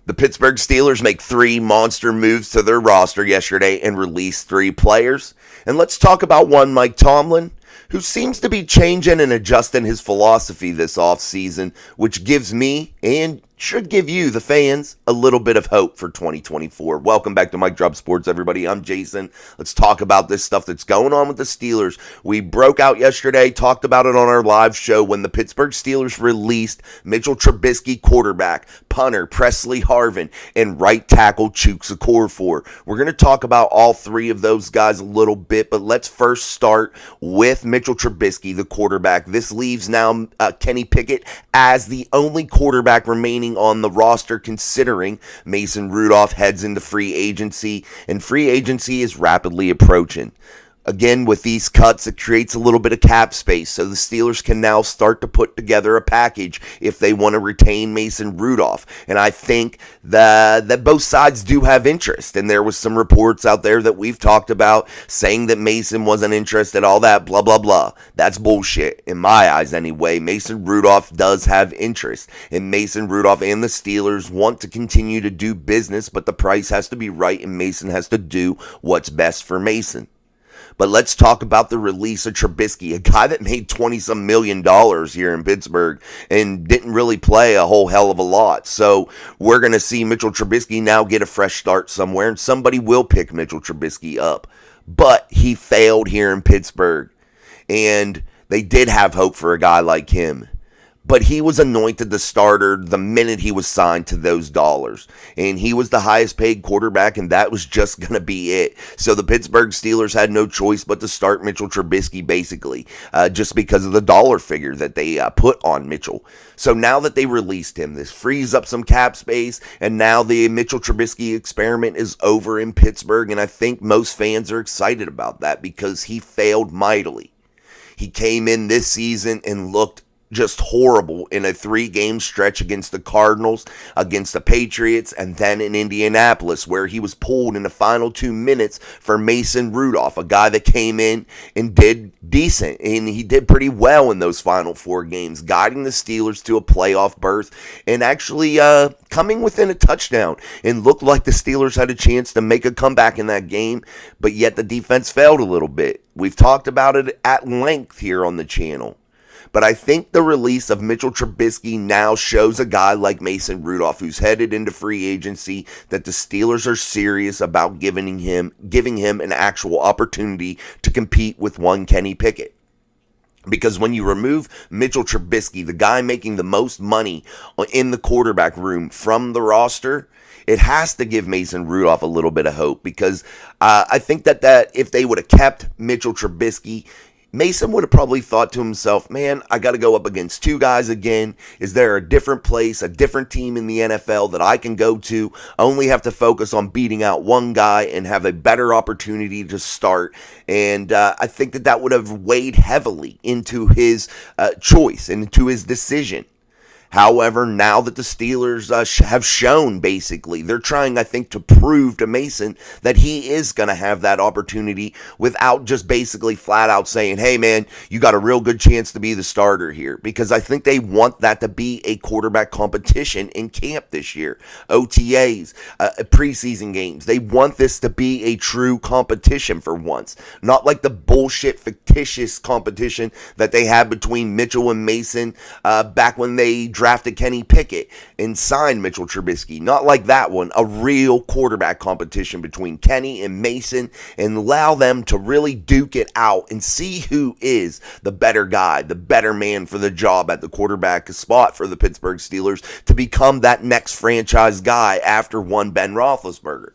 The Pittsburgh Steelers make 3 monster moves to their roster yesterday and release 3 players. And let's talk about one, Mike Tomlin, who seems to be changing and adjusting his philosophy this offseason, which gives me and should give you, the fans, a little bit of hope for 2024. Welcome back to Mike Drop Sports, everybody. I'm Jason. Let's talk about this stuff that's going on with the Steelers. We broke out yesterday, talked about it on our live show when the Pittsburgh Steelers released Mitchell Trubisky, quarterback, punter Presley Harvin, and right tackle Chuks Okorafor. We're going to talk about all 3 of those guys a little bit, but let's first start with Mitchell Trubisky, the quarterback. This leaves now Kenny Pickett as the only quarterback remaining on the roster, considering Mason Rudolph heads into free agency, and free agency is rapidly approaching. Again, with these cuts, it creates a little bit of cap space, so the Steelers can now start to put together a package if they want to retain Mason Rudolph. And I think that both sides do have interest, and there was some reports out there that we've talked about saying that Mason wasn't interested, all that, blah, blah, blah. That's bullshit, in my eyes anyway. Mason Rudolph does have interest, and Mason Rudolph and the Steelers want to continue to do business, but the price has to be right, and Mason has to do what's best for Mason. But let's talk about the release of Trubisky, a guy that made $20-some million here in Pittsburgh and didn't really play a whole hell of a lot. So we're going to see Mitchell Trubisky now get a fresh start somewhere, and somebody will pick Mitchell Trubisky up. But he failed here in Pittsburgh, and they did have hope for a guy like him. But he was anointed the starter the minute he was signed to those dollars. And he was the highest paid quarterback, and that was just going to be it. So the Pittsburgh Steelers had no choice but to start Mitchell Trubisky, basically, just because of the dollar figure that they put on Mitchell. So now that they released him, this frees up some cap space, and now the Mitchell Trubisky experiment is over in Pittsburgh, and I think most fans are excited about that because he failed mightily. He came in this season and looked just horrible in a 3-game stretch against the Cardinals, against the Patriots, and then in Indianapolis, where he was pulled in the final 2 minutes for Mason Rudolph, a guy that came in and did decent, and he did pretty well in those final 4 games, guiding the Steelers to a playoff berth and actually coming within a touchdown, and looked like the Steelers had a chance to make a comeback in that game, but yet the defense failed a little bit. We've talked about it at length here on the channel. But I think the release of Mitchell Trubisky now shows a guy like Mason Rudolph, who's headed into free agency, that the Steelers are serious about giving him an actual opportunity to compete with one Kenny Pickett. Because when you remove Mitchell Trubisky, the guy making the most money in the quarterback room, from the roster, it has to give Mason Rudolph a little bit of hope. Because I think that if they would have kept Mitchell Trubisky, Mason would have probably thought to himself, man, I got to go up against 2 guys again. Is there a different place, a different team in the NFL that I can go to? I only have to focus on beating out one guy and have a better opportunity to start. And I think that would have weighed heavily into his choice and into his decision. However, now that the Steelers have shown, basically, they're trying, I think, to prove to Mason that he is going to have that opportunity without just basically flat out saying, hey, man, you got a real good chance to be the starter here. Because I think they want that to be a quarterback competition in camp this year. OTAs, preseason games. They want this to be a true competition for once. Not like the bullshit, fictitious competition that they had between Mitchell and Mason back when they drafted Kenny Pickett and signed Mitchell Trubisky. Not like that one. A real quarterback competition between Kenny and Mason, and allow them to really duke it out and see who is the better guy, the better man for the job at the quarterback spot for the Pittsburgh Steelers to become that next franchise guy after one Ben Roethlisberger.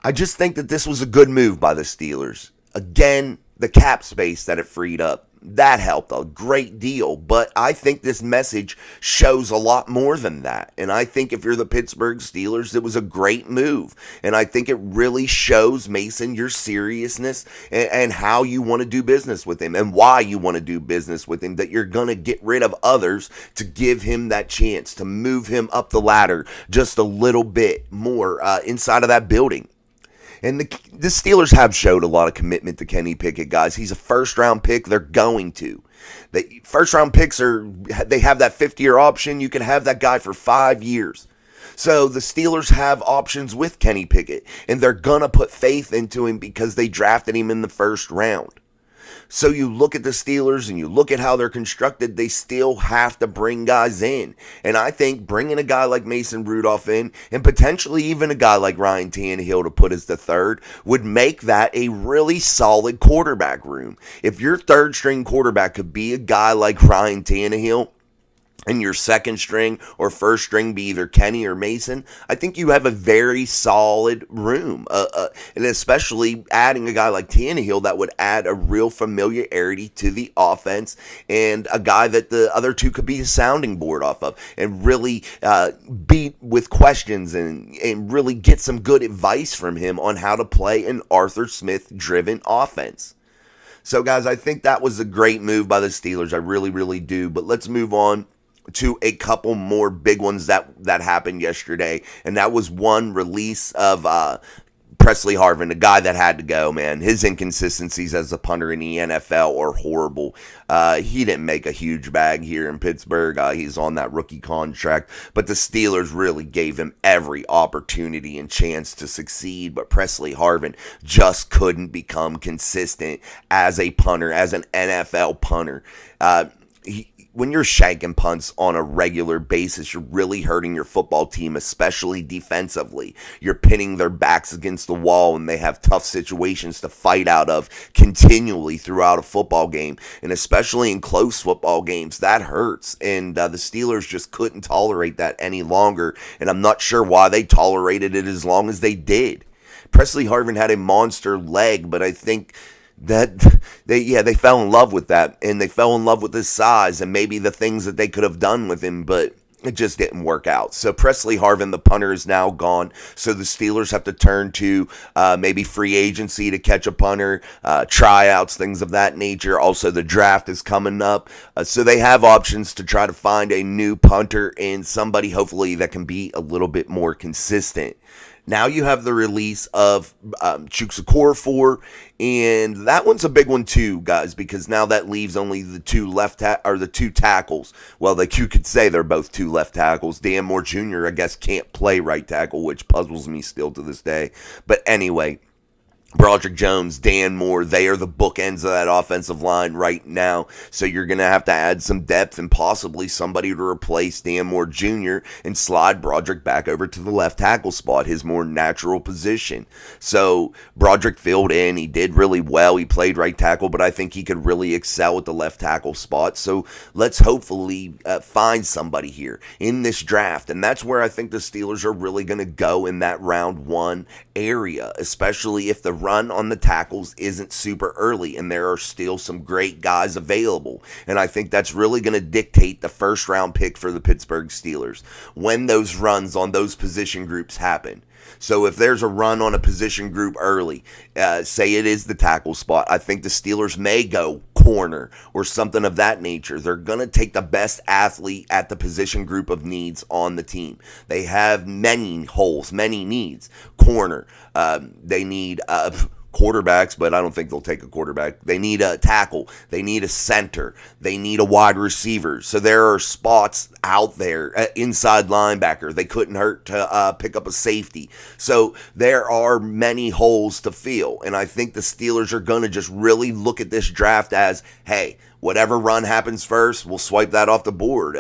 I just think that this was a good move by the Steelers. Again, the cap space that it freed up, that helped a great deal, but I think this message shows a lot more than that. And I think if you're the Pittsburgh Steelers, it was a great move. And I think it really shows Mason your seriousness and how you want to do business with him and why you want to do business with him, that you're going to get rid of others to give him that chance to move him up the ladder just a little bit more inside of that building. And the Steelers have showed a lot of commitment to Kenny Pickett, guys. He's a first-round pick. They're going to. The first-round picks they have that 50-year option. You can have that guy for 5 years. So the Steelers have options with Kenny Pickett, and they're going to put faith into him because they drafted him in the first round. So you look at the Steelers and you look at how they're constructed, they still have to bring guys in. And I think bringing a guy like Mason Rudolph in, and potentially even a guy like Ryan Tannehill to put as the third, would make that a really solid quarterback room. If your third string quarterback could be a guy like Ryan Tannehill, and your second string or first string be either Kenny or Mason, I think you have a very solid room. And especially adding a guy like Tannehill, that would add a real familiarity to the offense and a guy that the other two could be a sounding board off of and really beat with questions and really get some good advice from him on how to play an Arthur Smith-driven offense. So, guys, I think that was a great move by the Steelers. I really, really do. But let's move on to a couple more big ones that happened yesterday, and that was one release of Presley Harvin, a guy that had to go, man. His inconsistencies as a punter in the NFL are horrible. He didn't make a huge bag here in Pittsburgh. He's on that rookie contract, but the Steelers really gave him every opportunity and chance to succeed, but Presley Harvin just couldn't become consistent as a punter, as an NFL punter. When you're shanking punts on a regular basis, you're really hurting your football team, especially defensively. You're pinning their backs against the wall, and they have tough situations to fight out of continually throughout a football game, and especially in close football games. That hurts, and the Steelers just couldn't tolerate that any longer, and I'm not sure why they tolerated it as long as they did. Presley Harvin had a monster leg, but I think that they fell in love with that, and they fell in love with his size and maybe the things that they could have done with him, but it just didn't work out. So Presley Harvin, the punter, is now gone. So the Steelers have to turn to maybe free agency to catch a punter, tryouts, things of that nature. Also, the draft is coming up. So they have options to try to find a new punter and somebody hopefully that can be a little bit more consistent. Now you have the release of Chukwuefor, and that one's a big one too, guys, because now that leaves only the two the two tackles. Well, you could say they're both two left tackles. Dan Moore Jr., I guess, can't play right tackle, which puzzles me still to this day. But anyway, Broderick Jones, Dan Moore, they are the bookends of that offensive line right now. So you're going to have to add some depth and possibly somebody to replace Dan Moore Jr. and slide Broderick back over to the left tackle spot, his more natural position. So Broderick filled in. He did really well. He played right tackle, but I think he could really excel at the left tackle spot. So let's hopefully find somebody here in this draft. And that's where I think the Steelers are really going to go in that round one area, especially if the run on the tackles isn't super early and there are still some great guys available. And I think that's really going to dictate the first round pick for the Pittsburgh Steelers when those runs on those position groups happen. So if there's a run on a position group early, say it is the tackle spot, I think the Steelers may go corner or something of that nature. They're going to take the best athlete at the position group of needs on the team. They have many holes, many needs. Corner, they need quarterbacks, but I don't think they'll take a quarterback. They need a tackle. They need a center. They need a wide receiver. So there are spots out there. Inside linebacker. They couldn't hurt to pick up a safety. So there are many holes to fill. And I think the Steelers are going to just really look at this draft as, hey, whatever run happens first, we'll swipe that off the board.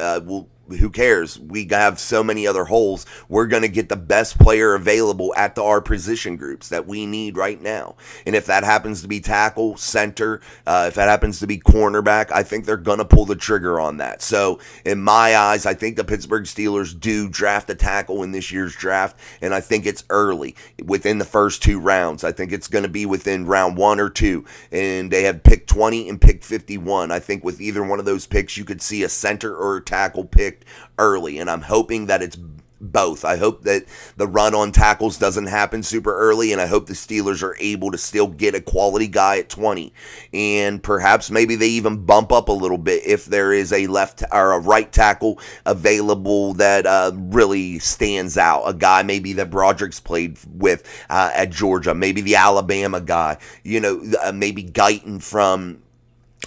Who cares? We have so many other holes. We're going to get the best player available at our position groups that we need right now. And if that happens to be tackle, center, if that happens to be cornerback, I think they're going to pull the trigger on that. So in my eyes, I think the Pittsburgh Steelers do draft a tackle in this year's draft, and I think it's early, within the first two rounds. I think it's going to be within round 1 or 2, and they have pick 20 and pick 51. I think with either one of those picks, you could see a center or a tackle picked early, and I'm hoping that it's both. I hope that the run on tackles doesn't happen super early, and I hope the Steelers are able to still get a quality guy at 20, and perhaps maybe they even bump up a little bit if there is a left or a right tackle available that really stands out, a guy maybe that Broderick's played with at Georgia, maybe the Alabama guy, maybe Guyton from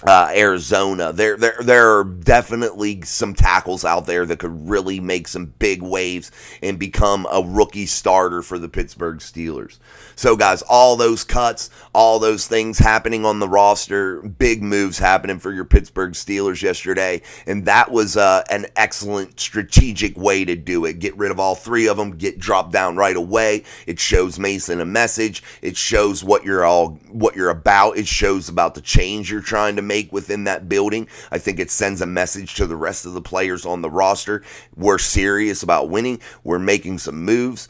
Arizona. There are definitely some tackles out there that could really make some big waves and become a rookie starter for the Pittsburgh Steelers. So, guys, all those cuts, all those things happening on the roster, big moves happening for your Pittsburgh Steelers yesterday, and that was an excellent strategic way to do it. Get rid of all three of them, get dropped down right away. It shows Mason a message. It shows what you're about. It shows about the change you're trying to make within that building. I think it sends a message to the rest of the players on the roster. We're serious about winning. We're making some moves.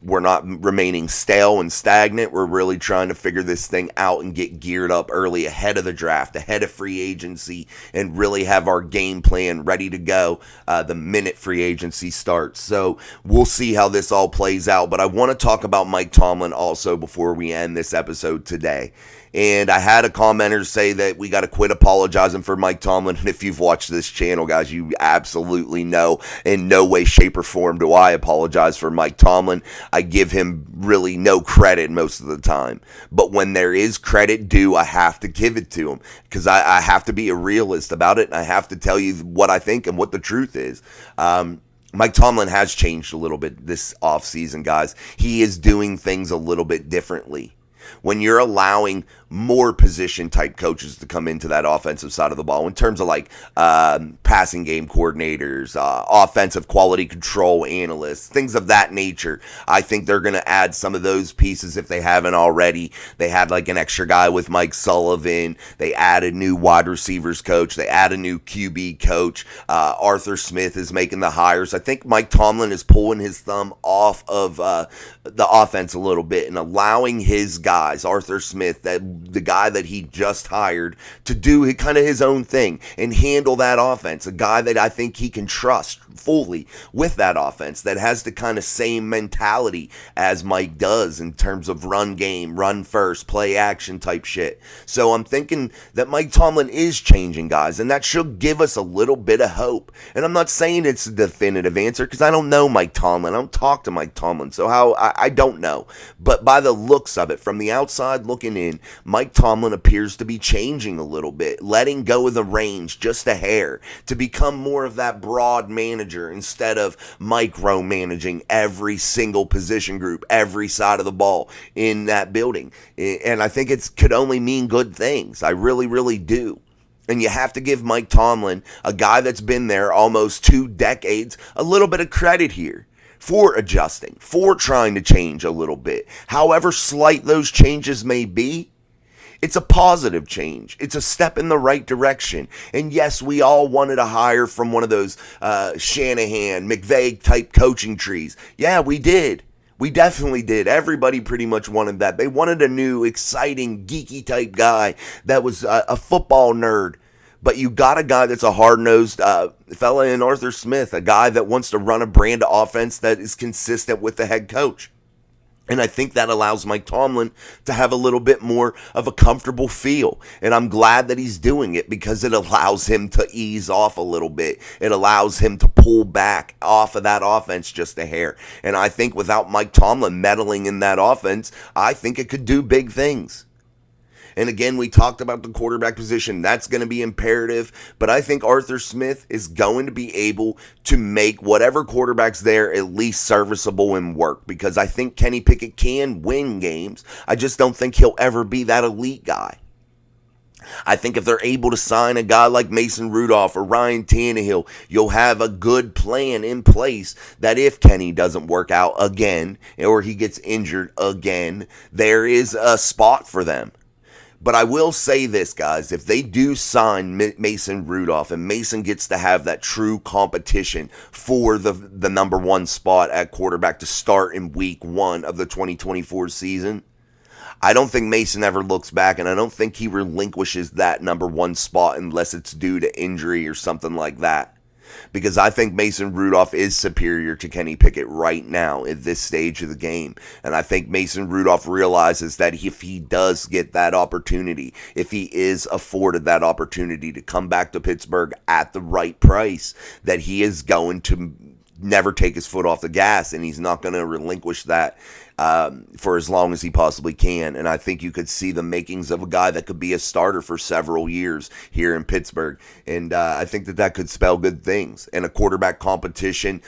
We're not remaining stale and stagnant. We're really trying to figure this thing out and get geared up early ahead of the draft, ahead of free agency, and really have our game plan ready to go the minute free agency starts. So we'll see how this all plays out. But I want to talk about Mike Tomlin also before we end this episode today. And I had a commenter say that we got to quit apologizing for Mike Tomlin. And if you've watched this channel, guys, you absolutely know in no way, shape, or form do I apologize for Mike Tomlin. I give him really no credit most of the time. But when there is credit due, I have to give it to him because I have to be a realist about it. And I have to tell you what I think and what the truth is. Mike Tomlin has changed a little bit this offseason, guys. He is doing things a little bit differently. When you're allowing more position type coaches to come into that offensive side of the ball in terms of like passing game coordinators, offensive quality control analysts, things of that nature. I think they're going to add some of those pieces if they haven't already. They had like an extra guy with Mike Sullivan. They added new wide receivers coach. They add a new QB coach. Arthur Smith is making the hires. I think Mike Tomlin is pulling his thumb off of the offense a little bit and allowing his guys, Arthur Smith, the guy that he just hired, to do kind of his own thing and handle that offense. A guy that I think he can trust fully with that offense, that has the kind of same mentality as Mike does in terms of run game, run first, play action type shit. So I'm thinking that Mike Tomlin is changing, guys, and that should give us a little bit of hope. And I'm not saying it's a definitive answer because I don't know Mike Tomlin. I don't talk to Mike Tomlin, so I don't know. But by the looks of it, from the outside looking in, Mike Tomlin appears to be changing a little bit, letting go of the reins just a hair to become more of that broad manager instead of micromanaging every single position group, every side of the ball in that building. And I think it could only mean good things. I really, really do. And you have to give Mike Tomlin, a guy that's been there almost 2 decades, a little bit of credit here for adjusting, for trying to change a little bit. However slight those changes may be, it's a positive change. It's a step in the right direction. And yes, we all wanted a hire from one of those Shanahan, McVay type coaching trees. Yeah, we did. We definitely did. Everybody pretty much wanted that. They wanted a new, exciting, geeky type guy that was a football nerd. But you got a guy that's a hard-nosed fella in Arthur Smith, a guy that wants to run a brand of offense that is consistent with the head coach. And I think that allows Mike Tomlin to have a little bit more of a comfortable feel. And I'm glad that he's doing it because it allows him to ease off a little bit. It allows him to pull back off of that offense just a hair. And I think without Mike Tomlin meddling in that offense, I think it could do big things. And again, we talked about the quarterback position. That's going to be imperative. But I think Arthur Smith is going to be able to make whatever quarterback's there at least serviceable and work. Because I think Kenny Pickett can win games. I just don't think he'll ever be that elite guy. I think if they're able to sign a guy like Mason Rudolph or Ryan Tannehill, you'll have a good plan in place that if Kenny doesn't work out again or he gets injured again, there is a spot for them. But I will say this, guys, if they do sign Mason Rudolph and Mason gets to have that true competition for the number one spot at quarterback to start in week 1 of the 2024 season, I don't think Mason ever looks back, and I don't think he relinquishes that number 1 spot unless it's due to injury or something like that. Because I think Mason Rudolph is superior to Kenny Pickett right now at this stage of the game. And I think Mason Rudolph realizes that if he does get that opportunity, if he is afforded that opportunity to come back to Pittsburgh at the right price, that he is going to never take his foot off the gas and he's not going to relinquish that for as long as he possibly can. And I think you could see the makings of a guy that could be a starter for several years here in Pittsburgh. And I think that could spell good things. And a quarterback competition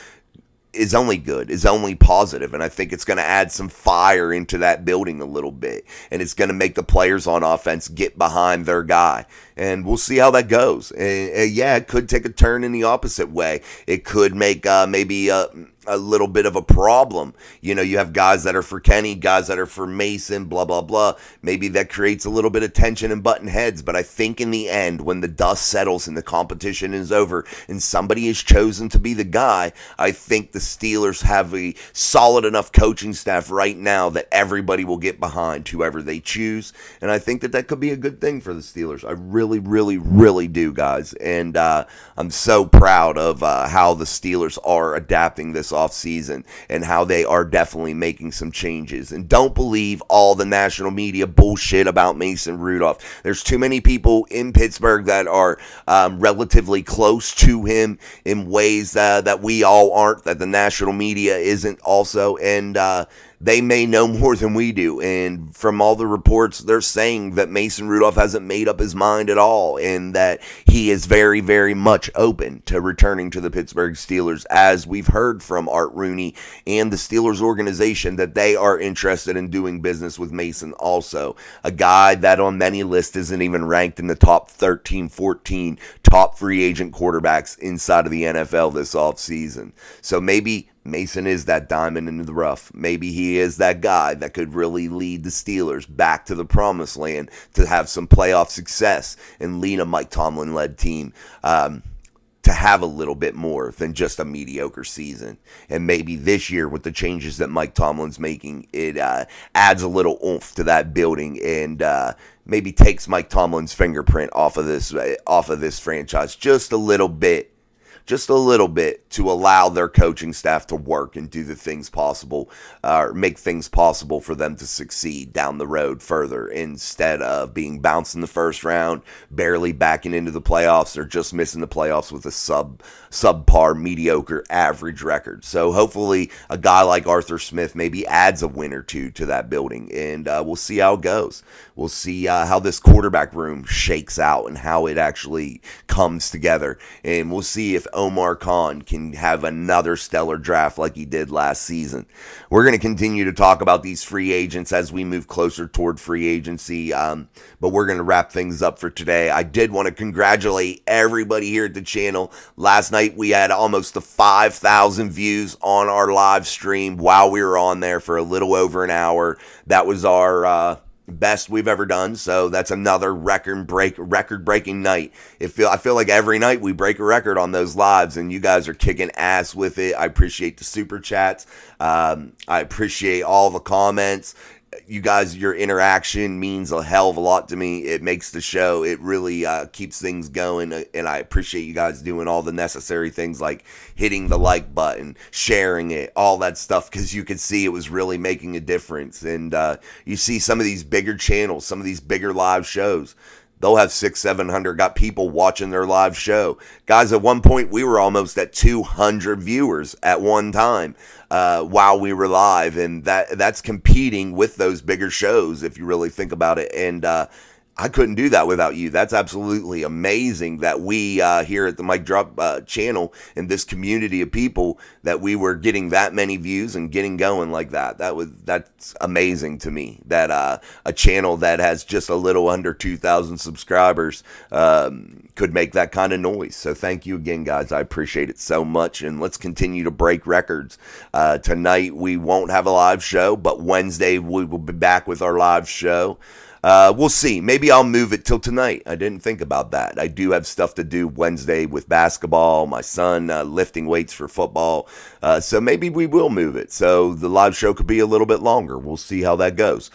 is only good, is only positive, and I think it's going to add some fire into that building a little bit, and it's going to make the players on offense get behind their guy, and we'll see how that goes. Yeah, it could take a turn in the opposite way. It could make maybe a little bit of a problem. You know, you have guys that are for Kenny, guys that are for Mason, blah, blah, blah. Maybe that creates a little bit of tension and button heads, but I think in the end, when the dust settles and the competition is over and somebody is chosen to be the guy, I think the Steelers have a solid enough coaching staff right now that everybody will get behind whoever they choose, and I think that could be a good thing for the Steelers. I really, really, really do, guys, and I'm so proud of how the Steelers are adapting this offseason and how they are definitely making some changes. And don't believe all the national media bullshit about Mason Rudolph. There's too many people in Pittsburgh that are relatively close to him in ways that we all aren't, that the national media isn't also, and they may know more than we do. And from all the reports, they're saying that Mason Rudolph hasn't made up his mind at all, and that he is very, very much open to returning to the Pittsburgh Steelers, as we've heard from Art Rooney and the Steelers organization that they are interested in doing business with Mason also. A guy that on many lists isn't even ranked in the top 13, 14 top free agent quarterbacks inside of the NFL this offseason. So maybe Mason is that diamond in the rough. Maybe he is that guy that could really lead the Steelers back to the promised land to have some playoff success and lead a Mike Tomlin-led team to have a little bit more than just a mediocre season. And maybe this year, with the changes that Mike Tomlin's making, it adds a little oomph to that building and maybe takes Mike Tomlin's fingerprint off of this franchise just a little bit. Just a little bit, to allow their coaching staff to work and do the things possible, or make things possible for them to succeed down the road further, instead of being bounced in the first round, barely backing into the playoffs, or just missing the playoffs with a subpar, mediocre, average record. So hopefully a guy like Arthur Smith maybe adds a win or two to that building, and we'll see how it goes. We'll see how this quarterback room shakes out and how it actually comes together, and we'll see if Omar Khan can have another stellar draft like he did last season. We're going to continue to talk about these free agents as we move closer toward free agency, but we're going to wrap things up for today. I did want to congratulate everybody here at the channel. Last night we had almost the 5,000 views on our live stream while we were on there for a little over an hour. That was our best we've ever done, so that's another record-breaking night. I feel like every night we break a record on those lives, and you guys are kicking ass with it. I appreciate the super chats. I appreciate all the comments. You guys, your interaction means a hell of a lot to me. It makes the show, it really keeps things going, and I appreciate you guys doing all the necessary things like hitting the like button, sharing it, all that stuff, because you could see it was really making a difference. And you see some of these bigger channels, some of these bigger live shows, they'll have 600-700 got people watching their live show. Guys, at one point we were almost at 200 viewers at one time while we were live, and that's competing with those bigger shows if you really think about it. And I couldn't do that without you. That's absolutely amazing that we here at the Mic Drop channel and this community of people, that we were getting that many views and getting going like that. That's amazing to me, that a channel that has just a little under 2,000 subscribers could make that kind of noise. So thank you again, guys. I appreciate it so much, and let's continue to break records. Tonight we won't have a live show, but Wednesday we will be back with our live show. We'll see. Maybe I'll move it till tonight. I didn't think about that. I do have stuff to do Wednesday with basketball, my son lifting weights for football. So maybe we will move it. So the live show could be a little bit longer. We'll see how that goes.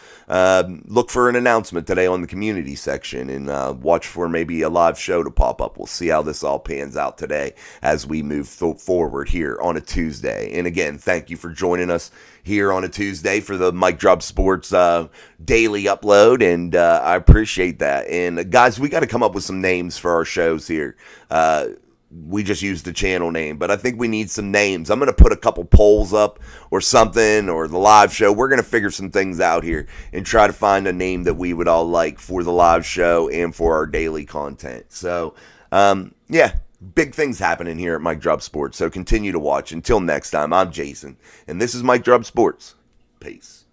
Look for an announcement today on the community section, and watch for maybe a live show to pop up. We'll see how this all pans out today as we move forward here on a Tuesday. And again, thank you for joining us here on a Tuesday for the Mic Drop Sports daily upload, and I appreciate that. And guys, we got to come up with some names for our shows here. we just use the channel name. But I think we need some names. I'm going to put a couple polls up or something, or the live show. We're going to figure some things out here and try to find a name that we would all like for the live show and for our daily content. So, yeah, big things happening here at Mike Drop Sports. So continue to watch. Until next time, I'm Jason, and this is Mike Drop Sports. Peace.